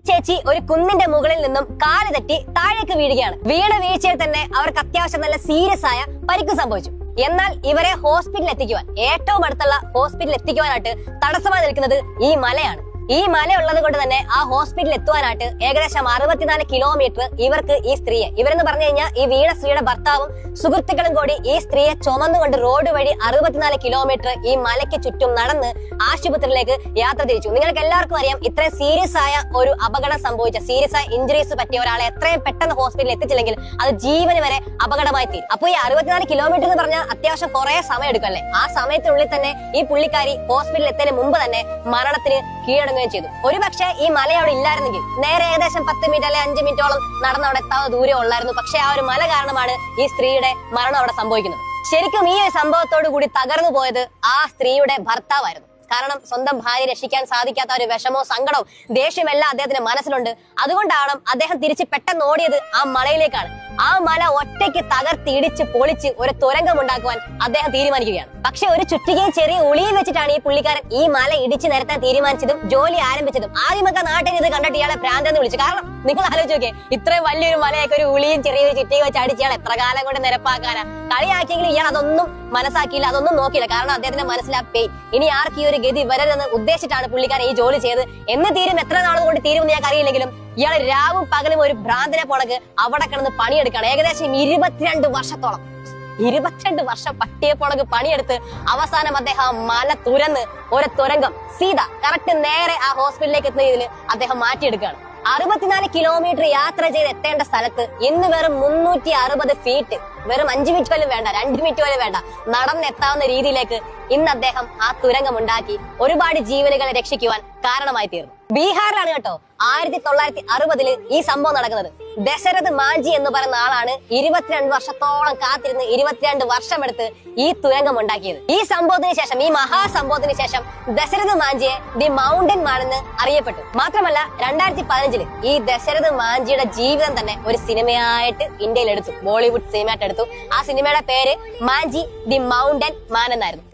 ചേച്ചി ഒരു കുന്നിന്റെ മുകളിൽ നിന്നും കാല് തെറ്റി താഴേക്ക് വീഴുകയാണ്. വീണ വീഴ്ചയിൽ തന്നെ അവർക്ക് അത്യാവശ്യം നല്ല സീരിയസ് ആയ പരിക്ക് സംഭവിച്ചു. എന്നാൽ ഇവരെ ഹോസ്പിറ്റലിൽ എത്തിക്കുവാൻ, ഏറ്റവും അടുത്തുള്ള ഹോസ്പിറ്റലിൽ എത്തിക്കുവാനായിട്ട് തടസ്സമായി നിൽക്കുന്നത് ഈ മലയാണ്. ഈ മല ഉള്ളത് കൊണ്ട് തന്നെ ആ ഹോസ്പിറ്റലിൽ എത്തുവാനായിട്ട് ഏകദേശം 64 കിലോമീറ്റർ ഇവർക്ക് ഈ സ്ത്രീയെ, ഇവരെന്ന് പറഞ്ഞു കഴിഞ്ഞാൽ ഈ വീണ സ്ത്രീയുടെ ഭർത്താവും സുഹൃത്തുക്കളും കൂടി ഈ സ്ത്രീയെ ചുമന്നുകൊണ്ട് റോഡ് വഴി 64 കിലോമീറ്റർ ഈ മലയ്ക്ക് ചുറ്റും നടന്ന് ആശുപത്രിയിലേക്ക് യാത്ര തിരിച്ചു. നിങ്ങൾക്ക് എല്ലാവർക്കും അറിയാം, ഇത്രയും സീരിയസ് ആയ ഒരു അപകടം സംഭവിച്ച, സീരിയസ് ആയ ഇഞ്ചുറീസ് പറ്റിയ ഒരാളെ എത്രയും പെട്ടെന്ന് ഹോസ്പിറ്റലിൽ എത്തിച്ചില്ലെങ്കിൽ അത് ജീവന് വരെ അപകടമായി തീരും. അപ്പൊ ഈ 64 കിലോമീറ്റർ എന്ന് പറഞ്ഞാൽ അത്യാവശ്യം കുറെ സമയം എടുക്കല്ലേ. ആ സമയത്തിനുള്ളിൽ തന്നെ ഈ പുള്ളിക്കാരി ഹോസ്പിറ്റലിൽ എത്തുന്നതിന് മുമ്പ് തന്നെ മരണത്തിന് കീഴടങ്ങുകയും ചെയ്തു. ഒരുപക്ഷെ ഈ മല അവിടെ ഇല്ലായിരുന്നെങ്കിൽ നേരെ ഏകദേശം 10 മിനിറ്റ് അല്ലെ 5 മിനിറ്റോളം നടന്ന് അവിടെ എത്താവുന്ന ദൂരം ഉള്ളായിരുന്നു. പക്ഷെ ആ ഒരു മല കാരണമാണ് ഈ സ്ത്രീയുടെ മരണം അവിടെ സംഭവിക്കുന്നത്. ശരിക്കും ഈ ഒരു സംഭവത്തോടു കൂടി തകർന്നു പോയത് ആ സ്ത്രീയുടെ ഭർത്താവായിരുന്നു. കാരണം സ്വന്തം ഭാര്യ രക്ഷിക്കാൻ സാധിക്കാത്ത ഒരു വിഷമവും സങ്കടവും ദേഷ്യമെല്ലാം അദ്ദേഹത്തിന്റെ മനസ്സിലുണ്ട്. അതുകൊണ്ടാണ് അദ്ദേഹം തിരിച്ച് പെട്ടെന്ന് ഓടിയത് ആ മലയിലേക്കാണ്. ആ മല ഒറ്റയ്ക്ക് തകർത്തിടിച്ച് പൊളിച്ച് ഒരു തുരങ്കം ഉണ്ടാക്കുവാൻ അദ്ദേഹം തീരുമാനിക്കുകയാണ്. പക്ഷെ ഒരു ചുറ്റികയും ചെറിയ ഉളിയും വെച്ചിട്ടാണ് ഈ പുള്ളിക്കാരൻ ഈ മല ഇടിച്ചു നിരത്താൻ തീരുമാനിച്ചതും ജോലി ആരംഭിച്ചതും. ആദ്യമൊക്കെ നാട്ടിൽ ഇത് കണ്ടിട്ട് ഇയാളെ ഭ്രാന്തെന്ന് വിളിച്ചു. കാരണം നിങ്ങൾ ആലോചിച്ച് നോക്കിയേ, ഇത്രയും വലിയൊരു മലയൊക്കെ ഒരു ഉളിയും ചെറിയൊരു ചുറ്റികയും വെച്ച് അടിച്ച് ഇയാൾ എത്ര കാലം കൊണ്ട് നിരപ്പാക്കാനാ? കളിയാക്കിയെങ്കിലും ഇയാൾ അതൊന്നും മനസ്സാക്കിയില്ല, അതൊന്നും നോക്കിയില്ല. കാരണം അദ്ദേഹത്തിന്റെ മനസ്സിലാപ്പേ ഇനി ആർക്കും ഈ ഒരു ഗതി വരരുതെന്ന് ഉദ്ദേശിച്ചിട്ടാണ് പുള്ളിക്കാരൻ ഈ ജോലി ചെയ്ത്. എന്ന് തീരും, എത്ര നാളുകൊണ്ട് തീരുമെന്ന് ഞങ്ങൾക്ക് അറിയില്ലെങ്കിലും ഇയാൾ രാവും പകലും ഒരു ഭ്രാന്തനെ പോണക്ക് അവിടെ കിടന്ന് പണിയെടുക്കുകയാണ്. ഏകദേശം 22 വർഷത്തോളം, 22 വർഷം പട്ടിയെ പോണക്ക് പണിയെടുത്ത് അവസാനം അദ്ദേഹം മല തുരന്ന് ഒരു തുരങ്കം സീത കറക്റ്റ് നേരെ ആ ഹോസ്പിറ്റലിലേക്ക് എത്തുന്ന രീതിയിൽ അദ്ദേഹം മാറ്റിയെടുക്കുകയാണ്. 64 കിലോമീറ്റർ യാത്ര ചെയ്ത് എത്തേണ്ട സ്ഥലത്ത് ഇന്ന് വെറും 360 ഫീറ്റ്, വെറും 5 മിനിറ്റ് പോലും വേണ്ട, 2 മിനിറ്റ് പോലും വേണ്ട, നടന്നെത്താവുന്ന രീതിയിലേക്ക് ഇന്ന് അദ്ദേഹം ആ തുരങ്കം ഉണ്ടാക്കി ഒരുപാട് ജീവനുകളെ രക്ഷിക്കുവാൻ കാരണമായി തീർന്നു. ബീഹാറിലാണ് കേട്ടോ 1960 ഈ സംഭവം നടക്കുന്നത്. ദശരഥ് മാഞ്ചി എന്ന് പറയുന്ന ആളാണ് 22 വർഷത്തോളം കാത്തിരുന്ന് 22 വർഷമെടുത്ത് ഈ തുരങ്കം ഉണ്ടാക്കിയത്. ഈ സംഭവത്തിന് ശേഷം, ഈ മഹാസംഭവത്തിന് ശേഷം ദശരഥ് മാഞ്ചിയെ ദി മൗണ്ടൻ മാൻ എന്ന് അറിയപ്പെട്ടു. മാത്രമല്ല 2015 ഈ ദശരഥ് മാഞ്ചിയുടെ ജീവിതം തന്നെ ഒരു സിനിമയായിട്ട് ഇന്ത്യയിൽ എടുത്തു, ബോളിവുഡ് സിനിമയായിട്ട് എടുത്തു. ആ സിനിമയുടെ പേര് മാഞ്ചി ദി മൗണ്ടൻ മാൻ എന്നായിരുന്നു.